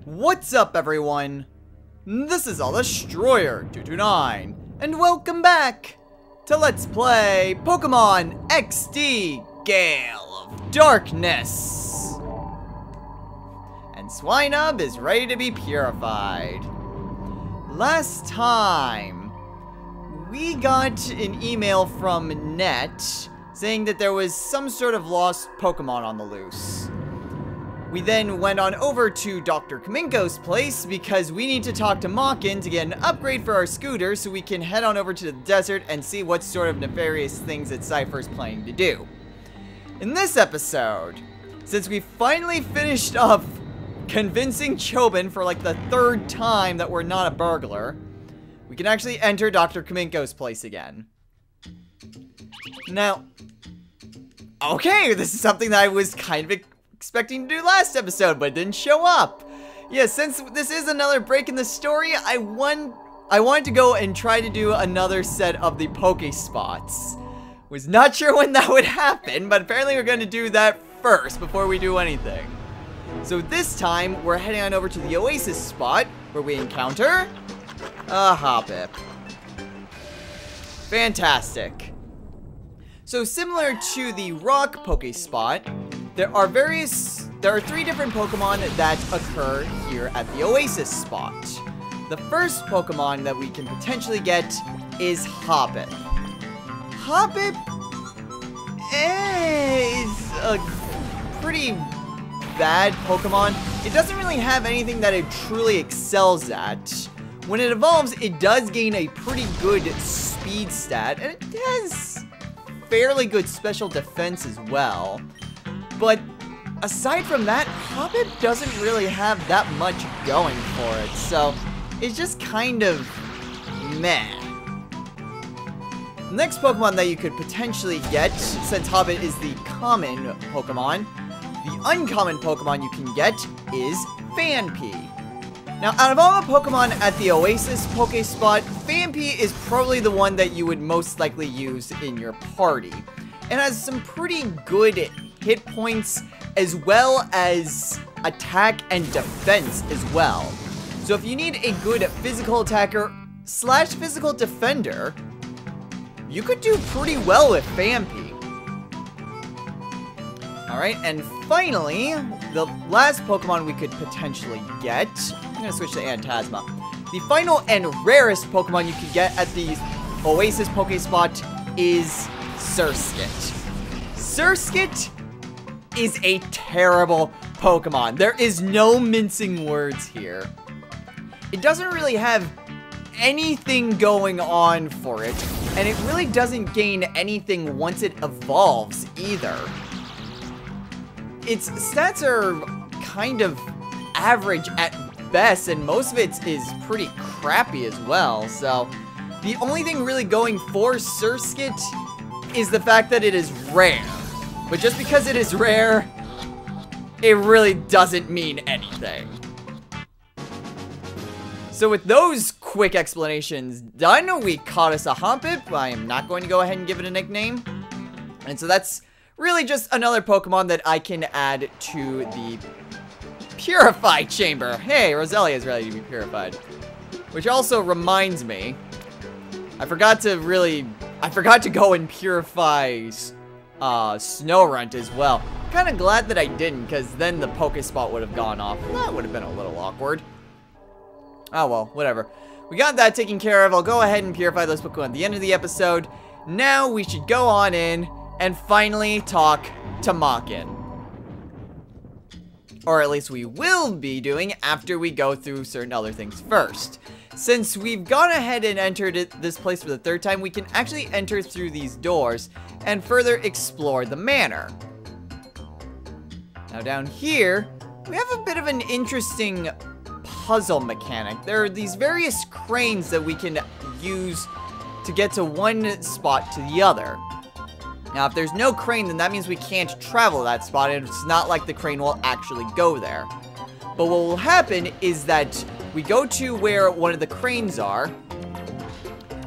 What's up, everyone? This is Destroyer229, and welcome back to Let's Play Pokemon XD Gale of Darkness. And Swinub is ready to be purified. Last time, we got an email from Net saying that there was some sort of lost Pokemon on the loose. We then went on over to Dr. Kaminko's place because we need to talk to Mawkin to get an upgrade for our scooter so we can head on over to the desert and see what sort of nefarious things that Cypher's planning to do. In this episode, since we finally finished up convincing Chobin for like the third time that we're not a burglar, we can actually enter Dr. Kaminko's place again. Now, okay, this is something that I was kind of expecting to do last episode, but it didn't show up. Yeah, since this is another break in the story, I wanted to go and try to do another set of the Poke Spots. Was not sure when that would happen, but apparently we're going to do that first before we do anything. So this time, we're heading on over to the Oasis spot, where we encounter a Hoppip. Fantastic. So similar to the Rock Poke Spot, there are three different Pokemon that occur here at the Oasis spot. The first Pokemon that we can potentially get is Hoppip. Hoppip is a pretty bad Pokemon. It doesn't really have anything that it truly excels at. When it evolves, it does gain a pretty good speed stat, and it has fairly good special defense as well. But aside from that, Hoppip doesn't really have that much going for it, so it's just kind of meh. The next Pokemon that you could potentially get, since Hoppip is the common Pokemon, the uncommon Pokemon you can get is Phanpy. Now, out of all the Pokemon at the Oasis Poke Spot, Phanpy is probably the one that you would most likely use in your party. It has some pretty good hit points as well as attack and defense as well. So if you need a good physical attacker / physical defender, you could do pretty well with Phanpy. Alright, and finally, the last Pokemon we could potentially get, I'm going to switch to Phantasma. The final and rarest Pokemon you could get at the Oasis Poke Spot is Surskit. Surskit is a terrible Pokemon. There is no mincing words here. It doesn't really have anything going on for it, and it really doesn't gain anything once it evolves either. Its stats are kind of average at best, and most of it is pretty crappy as well, so the only thing really going for Surskit is the fact that it is rare. But just because it is rare, it really doesn't mean anything. So with those quick explanations done, we caught us a Hoppip. I am not going to go ahead and give it a nickname. And so that's really just another Pokemon that I can add to the Purify Chamber. Hey, Roselia is ready to be purified. Which also reminds me, I forgot to go and purify Snorunt as well. Kind of glad that I didn't, because then the Poke Spot would have gone off. That would have been a little awkward. Oh well, whatever. We got that taken care of. I'll go ahead and purify those Pokemon at the end of the episode. Now we should go on in and finally talk to Mawkin. Or at least we will be doing after we go through certain other things first. Since we've gone ahead and entered this place for the third time, we can actually enter through these doors and further explore the manor. Now down here, we have a bit of an interesting puzzle mechanic. There are these various cranes that we can use to get to one spot to the other. Now if there's no crane, then that means we can't travel that spot, and it's not like the crane will actually go there. But what will happen is that we go to where one of the cranes are,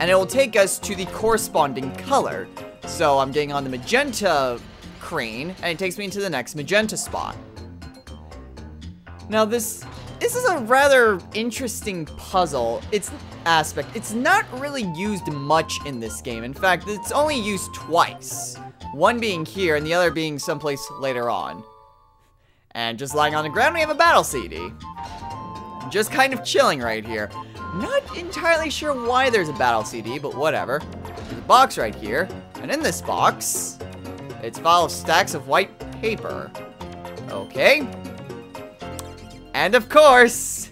and it will take us to the corresponding color. So I'm getting on the magenta crane, and it takes me into the next magenta spot. Now this this is a rather interesting puzzle. It's not really used much in this game. In fact, it's only used twice. One being here and the other being someplace later on. And just lying on the ground, we have a battle CD. Just kind of chilling right here. Not entirely sure why there's a battle CD, but whatever. There's a box right here. And in this box, it's full of stacks of white paper. Okay. And of course,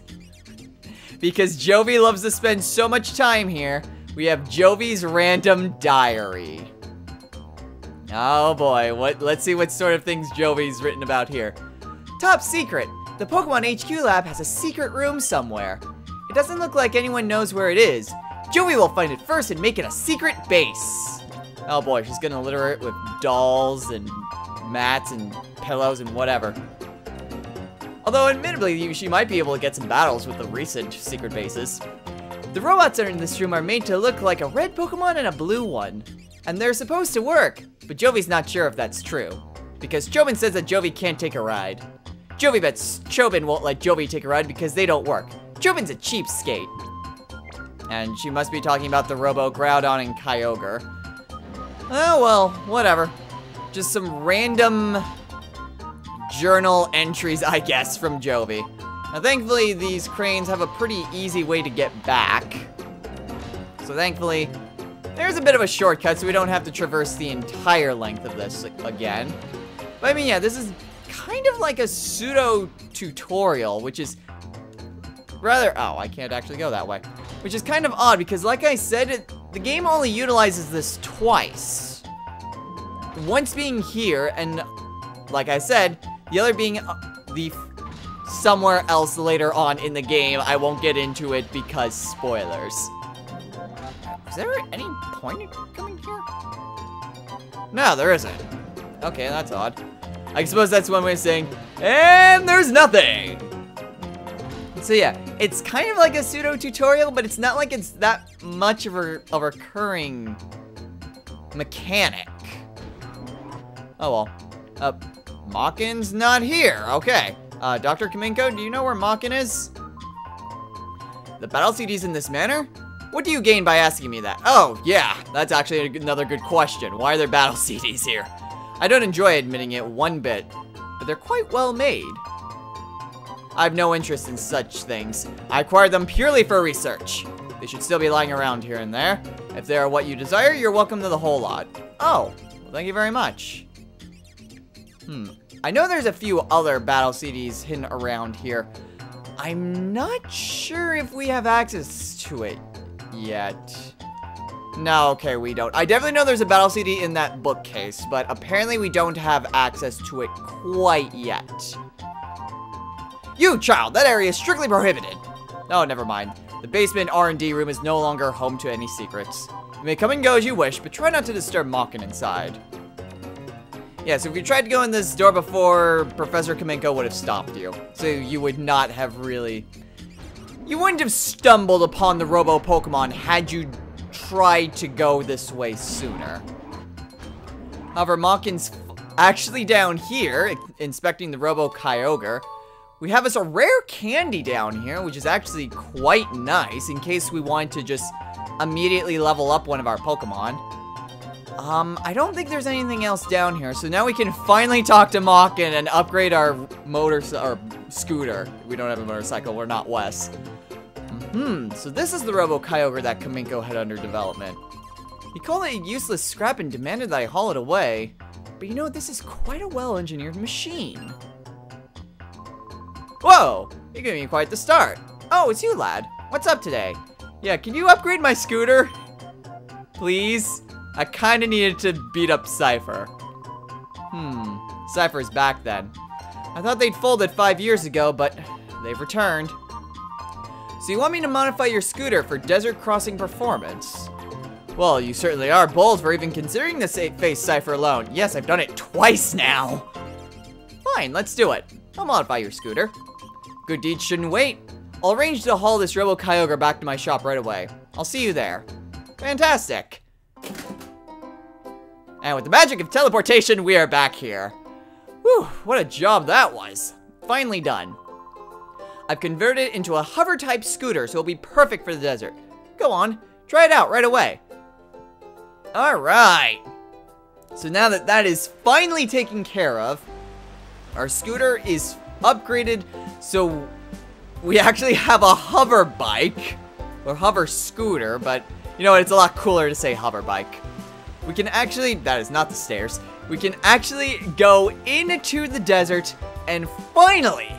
because Jovi loves to spend so much time here, we have Jovi's random diary. Oh boy, let's see what sort of things Jovi's written about here. Top secret, the Pokemon HQ lab has a secret room somewhere. It doesn't look like anyone knows where it is. Jovi will find it first and make it a secret base. Oh boy, she's gonna litter it with dolls and mats and pillows and whatever. Although, admittedly, she might be able to get some battles with the recent secret bases. The robots in this room are made to look like a red Pokemon and a blue one. And they're supposed to work, but Jovi's not sure if that's true. Because Chobin says that Jovi can't take a ride. Jovi bets Chobin won't let Jovi take a ride because they don't work. Chobin's a cheapskate. And she must be talking about the Robo, Groudon, and Kyogre. Oh well, whatever. Just some random journal entries, I guess, from Jovi. Now, thankfully, these cranes have a pretty easy way to get back. So, thankfully, there's a bit of a shortcut, so we don't have to traverse the entire length of this again. But, I mean, yeah, this is kind of like a pseudo-tutorial, which is rather... Oh, I can't actually go that way. Which is kind of odd, because like I said, the game only utilizes this twice. Once being here, and like I said, the other being somewhere else later on in the game. I won't get into it because spoilers. Is there any point in coming here? No, there isn't. Okay, that's odd. I suppose that's one way of saying, and there's nothing. So yeah, it's kind of like a pseudo-tutorial, but it's not like it's that much of a recurring mechanic. Oh well. Mawkin's not here. Okay. Dr. Kaminko, do you know where Mawkin is? The battle CD's in this manner? What do you gain by asking me that? Oh, yeah. That's actually another good question. Why are there battle CDs here? I don't enjoy admitting it one bit, but they're quite well made. I have no interest in such things. I acquired them purely for research. They should still be lying around here and there. If they are what you desire, you're welcome to the whole lot. Oh, well, thank you very much. I know there's a few other battle CDs hidden around here. I'm not sure if we have access to it yet. No, okay, we don't. I definitely know there's a battle CD in that bookcase, but apparently we don't have access to it quite yet. You, child, that area is strictly prohibited. Oh, never mind. The basement R&D room is no longer home to any secrets. You may come and go as you wish, but try not to disturb Mawkin inside. Yeah, so if you tried to go in this door before, Professor Kaminko would have stopped you. So you would not have really... You wouldn't have stumbled upon the Robo Pokemon had you tried to go this way sooner. However, Mawkin's actually down here, inspecting the Robo Kyogre. We have us a rare candy down here, which is actually quite nice, in case we want to just immediately level up one of our Pokemon. I don't think there's anything else down here, so now we can finally talk to Mawkin and upgrade our scooter. We don't have a motorcycle, we're not Wes. So this is the Robo Kyogre that Kaminko had under development. He called it a useless scrap and demanded that I haul it away. But you know, this is quite a well-engineered machine. Whoa, you're giving me quite the start. Oh, it's you, lad. What's up today? Yeah, can you upgrade my scooter? Please? I kinda needed to beat up Cypher. Cypher's back then. I thought they'd folded 5 years ago, but they've returned. So you want me to modify your scooter for desert crossing performance? Well, you certainly are bold for even considering this face Cypher alone. Yes, I've done it twice now. Fine, let's do it. I'll modify your scooter. Good deeds shouldn't wait. I'll arrange to haul this Robo Kyogre back to my shop right away. I'll see you there. Fantastic. And with the magic of teleportation, we are back here. Whew, what a job that was. Finally done. I've converted it into a hover-type scooter, so it'll be perfect for the desert. Go on, try it out right away. Alright. So now that that is finally taken care of, our scooter is upgraded, so we actually have a hover bike, or hover scooter, but you know what, it's a lot cooler to say hover bike. We can actually, that is not the stairs, we can actually go into the desert and finally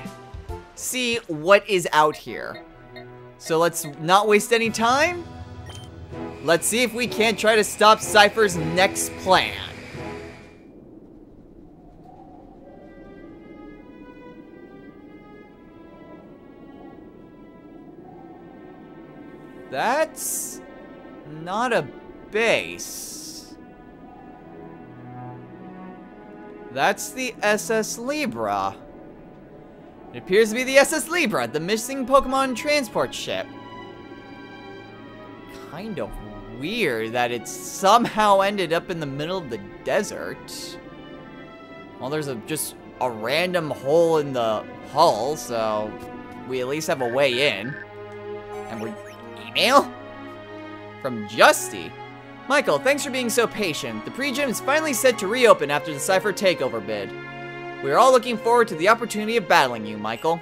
see what is out here. So let's not waste any time. Let's see if we can't try to stop Cypher's next plan. That's not a base. That's the SS Libra. It appears to be the SS Libra, the missing Pokemon transport ship. Kind of weird that it somehow ended up in the middle of the desert. Well, there's just a random hole in the hull, so we at least have a way in. And we're... Email? From Justy. Michael, thanks for being so patient. The pre-gym is finally set to reopen after the Cypher takeover bid. We are all looking forward to the opportunity of battling you, Michael.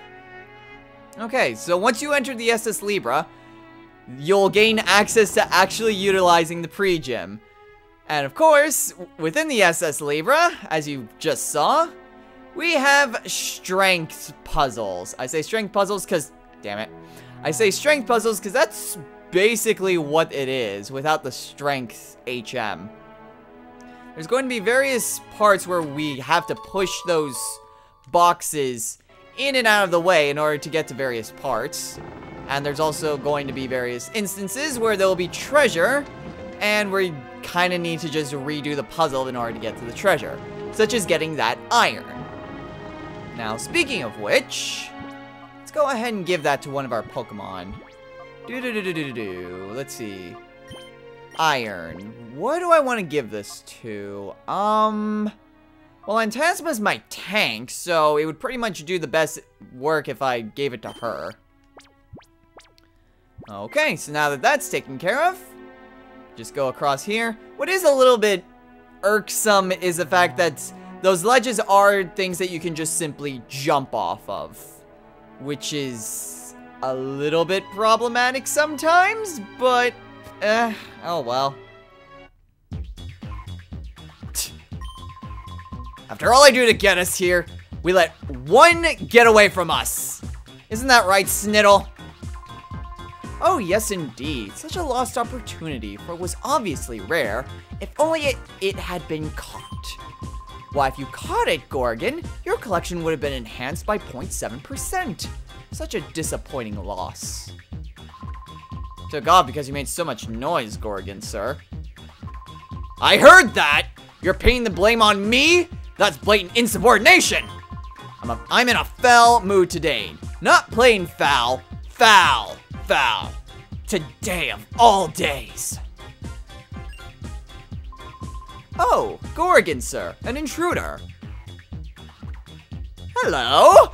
Okay, so once you enter the SS Libra, you'll gain access to actually utilizing the pre-gym. And of course, within the SS Libra, as you just saw, we have strength puzzles. I say strength puzzles because, damn it. I say strength puzzles because that's basically what it is without the strength HM. There's going to be various parts where we have to push those boxes in and out of the way in order to get to various parts. And there's also going to be various instances where there will be treasure, and we kind of need to just redo the puzzle in order to get to the treasure, such as getting that iron. Now, speaking of which, let's go ahead and give that to one of our Pokemon. Let's see. Iron. What do I want to give this to? Well, Antasma's my tank, so it would pretty much do the best work if I gave it to her. Okay, so now that that's taken care of, just go across here. What is a little bit irksome is the fact that those ledges are things that you can just simply jump off of, which is a little bit problematic sometimes, but, oh well. After all I do to get us here, we let one get away from us. Isn't that right, Sniddle? Oh, yes, indeed. Such a lost opportunity, for it was obviously rare, if only it had been caught. Why, if you caught it, Gorgon, your collection would have been enhanced by 0.7%. Such a disappointing loss. Took off because you made so much noise, Gorgon, sir. I heard that! You're pinning the blame on me? That's blatant insubordination! I'm in a foul mood today. Not plain foul. Foul. Foul. Today of all days. Oh, Gorgon, sir. An intruder. Hello?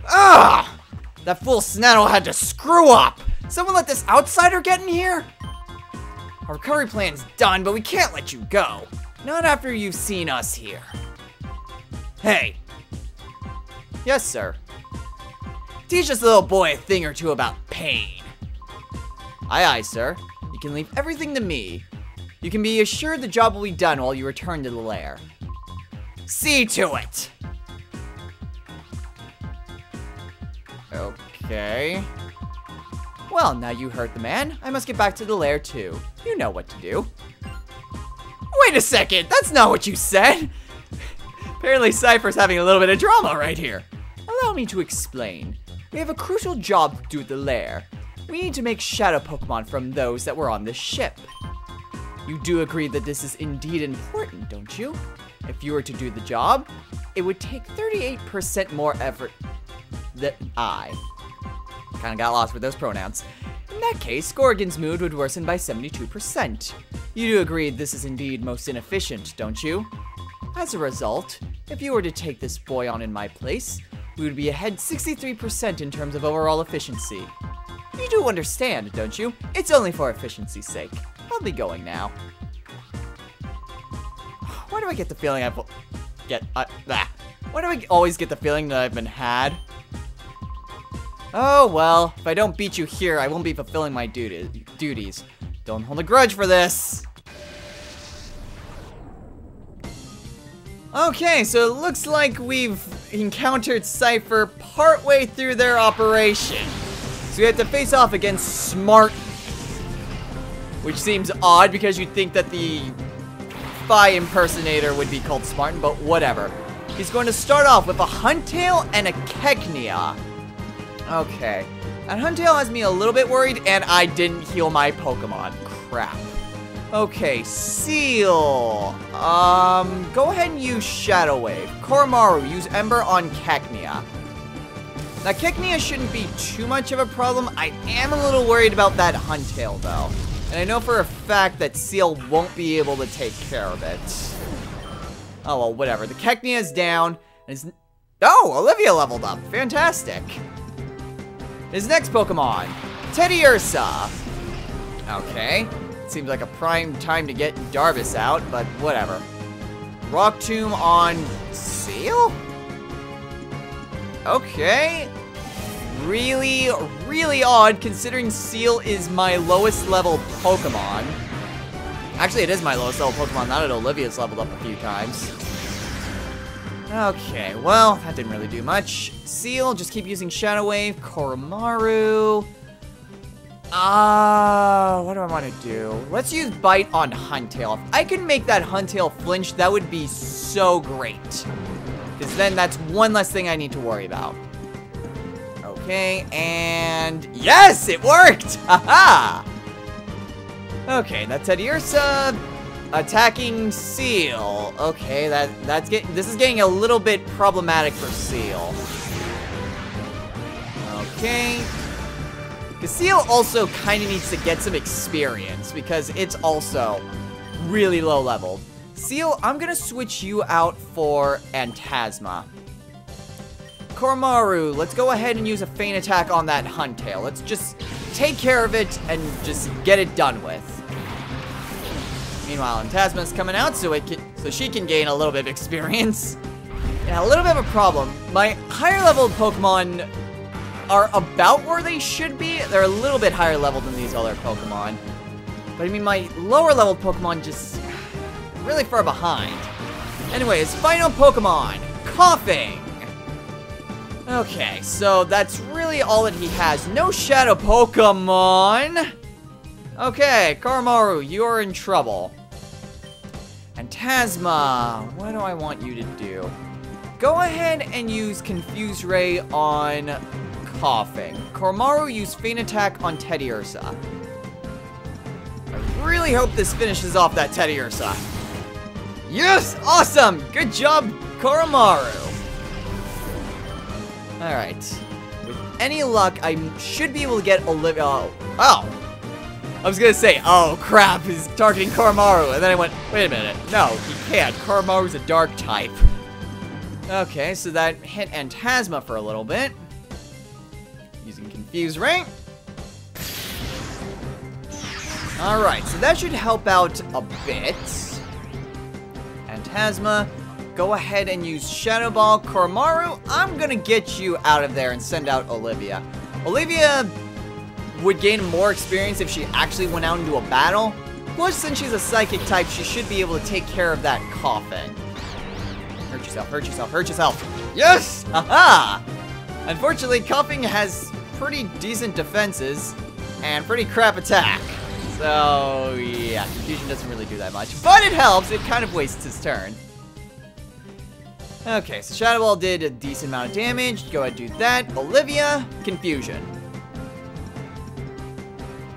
Ah! That fool Snaddle had to screw up. Someone let this outsider get in here? Our recovery plan's done, but we can't let you go. Not after you've seen us here. Hey. Yes, sir. Teach this little boy a thing or two about pain. Aye, aye, sir. You can leave everything to me. You can be assured the job will be done while you return to the lair. See to it! Okay. Well, now you hurt the man. I must get back to the lair, too. You know what to do. Wait a second! That's not what you said! Apparently Cypher's having a little bit of drama right here. Allow me to explain. We have a crucial job to do at the lair. We need to make shadow Pokemon from those that were on this ship. You do agree that this is indeed important, don't you? If you were to do the job, it would take 38% more effort than I. Kinda got lost with those pronouns. In that case, Gorgon's mood would worsen by 72%. You do agree this is indeed most inefficient, don't you? As a result, if you were to take this boy on in my place, we would be ahead 63% in terms of overall efficiency. You do understand, don't you? It's only for efficiency's sake. I'll be going now. Why do I get the feeling Why do I always get the feeling that I've been had? Oh, well, if I don't beat you here, I won't be fulfilling my duties. Don't hold a grudge for this. Okay, so it looks like we've encountered Cypher partway through their operation. So we have to face off against Smart, which seems odd because you'd think that the spy impersonator would be called Smartin, but whatever. He's going to start off with a Huntail and a Kechnia. Okay. And Huntail has me a little bit worried, and I didn't heal my Pokemon. Crap. Okay, Seal. Go ahead and use Shadow Wave. Koromaru, use Ember on Kechnia. Now, Kechnia shouldn't be too much of a problem. I am a little worried about that Huntail, though. And I know for a fact that Seal won't be able to take care of it. Oh, well, whatever. The Kechnia is down. Oh, Olivia leveled up. Fantastic. His next Pokemon, Teddiursa. Okay. Seems like a prime time to get Darvis out, but whatever. Rock Tomb on Seal? Okay. Really, really odd considering Seal is my lowest level Pokemon. Actually, it is my lowest level Pokemon, now that Olivia's leveled up a few times. Okay, well, that didn't really do much. Seal, just keep using Shadow Wave. Koromaru. What do I want to do? Let's use Bite on Huntail. If I can make that Huntail flinch, that would be so great. Because then that's one less thing I need to worry about. Okay, and yes, it worked! Haha! Okay, that's Teddiursa attacking Seal. Okay, this is getting a little bit problematic for Seal. Okay. Because Seal also kind of needs to get some experience because it's also really low leveled. Seal, I'm gonna switch you out for Phantasma. Koromaru, let's go ahead and use a Feint Attack on that Huntail. Let's just take care of it and just get it done with. Meanwhile, Phantasma's coming out so she can gain a little bit of experience. Yeah, a little bit of a problem. My higher leveled Pokemon are about where they should be. They're a little bit higher leveled than these other Pokemon. But I mean, my lower leveled Pokemon just really far behind. Anyways, final Pokemon, Coughing. Okay, so that's really all that he has. No Shadow Pokemon. Okay, Koromaru, you're in trouble. Phantasma, what do I want you to do? Go ahead and use Confuse Ray on Coughing. Koromaru, use Feint Attack on Teddiursa. I really hope this finishes off that Teddiursa. Yes! Awesome! Good job, Koromaru! Alright. With any luck, I should be able to get Olivia. Oh! I was gonna say, oh crap, he's targeting Koromaru, and then I went, wait a minute. No, he can't. Koromaru's a dark type. Okay, so that hit Phantasma for a little bit. Using Confuse Ray. Alright, so that should help out a bit. Phantasma. Go ahead and use Shadow Ball. Koromaru, I'm gonna get you out of there and send out Olivia. Olivia would gain more experience if she actually went out into a battle. Plus, since she's a psychic type, she should be able to take care of that Coughing. Hurt yourself, hurt yourself, hurt yourself. Yes! Haha! Unfortunately, Coughing has pretty decent defenses and pretty crap attack. So, yeah, Confusion doesn't really do that much. But it helps, it kind of wastes his turn. Okay, so Shadow Ball did a decent amount of damage. Go ahead and do that. Olivia, Confusion.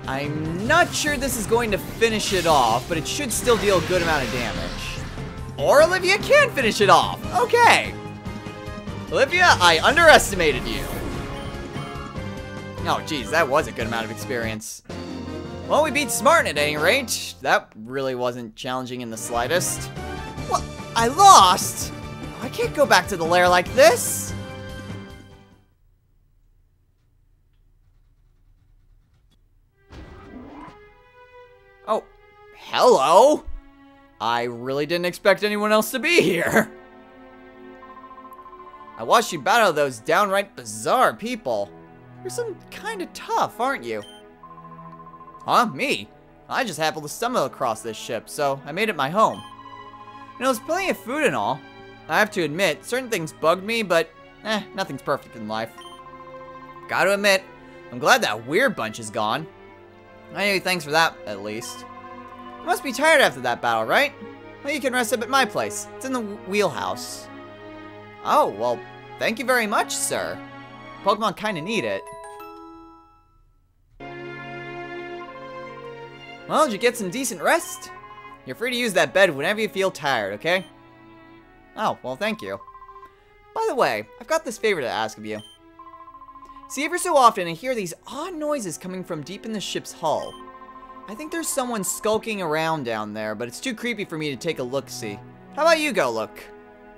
I'm not sure this is going to finish it off, but it should still deal a good amount of damage. Or Olivia can finish it off. Okay. Olivia, I underestimated you. Oh, geez, that was a good amount of experience. Well, we beat Smart at any rate. That really wasn't challenging in the slightest. What? I lost? I can't go back to the lair like this. Oh, hello? I really didn't expect anyone else to be here. I watched you battle those downright bizarre people. You're some kind of tough, aren't you? Huh? Me? I just happened to stumble across this ship, so I made it my home. You know, there's plenty of food and all. I have to admit, certain things bugged me, but nothing's perfect in life. Gotta admit, I'm glad that weird bunch is gone. Anyway, thanks for that, at least. You must be tired after that battle, right? Well, you can rest up at my place. It's in the wheelhouse. Oh, well, thank you very much, sir. Pokemon kinda need it. Well, did you get some decent rest? You're free to use that bed whenever you feel tired, okay? Oh, well, thank you. By the way, I've got this favor to ask of you. See, every so often I hear these odd noises coming from deep in the ship's hull. I think there's someone skulking around down there, but it's too creepy for me to take a look-see. How about you go look?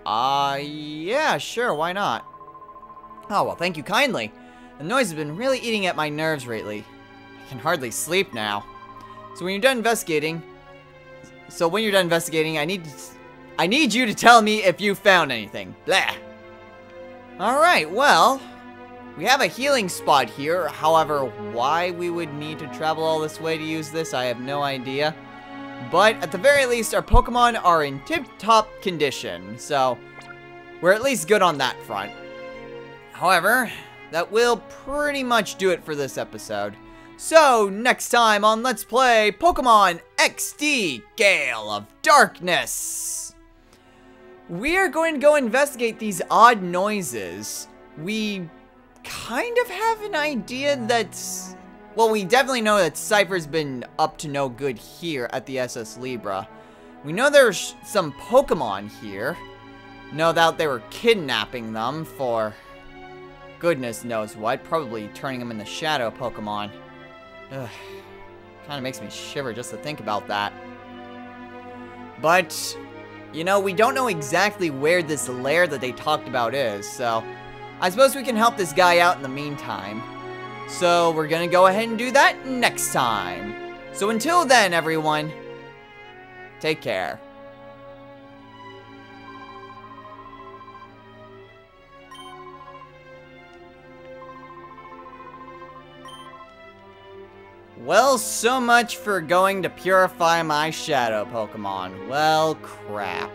Yeah, sure, why not? Oh, well, thank you kindly. The noise has been really eating at my nerves lately. I can hardly sleep now. So when you're done investigating, I need you to tell me if you found anything. Blah. Alright, well, we have a healing spot here. However, why we would need to travel all this way to use this, I have no idea. But at the very least, our Pokemon are in tip-top condition. So, we're at least good on that front. However, that will pretty much do it for this episode. So, next time on Let's Play Pokemon XD Gale of Darkness, we are going to go investigate these odd noises. We kind of have an idea that, well, we definitely know that Cypher's been up to no good here at the SS Libra. We know there's some Pokemon here. No doubt they were kidnapping them for goodness knows what, probably turning them into shadow Pokemon. Ugh, kind of makes me shiver just to think about that. But, you know, we don't know exactly where this lair that they talked about is, so I suppose we can help this guy out in the meantime. So we're gonna go ahead and do that next time. So until then, everyone, take care. Well, so much for going to purify my shadow Pokemon. Well, crap.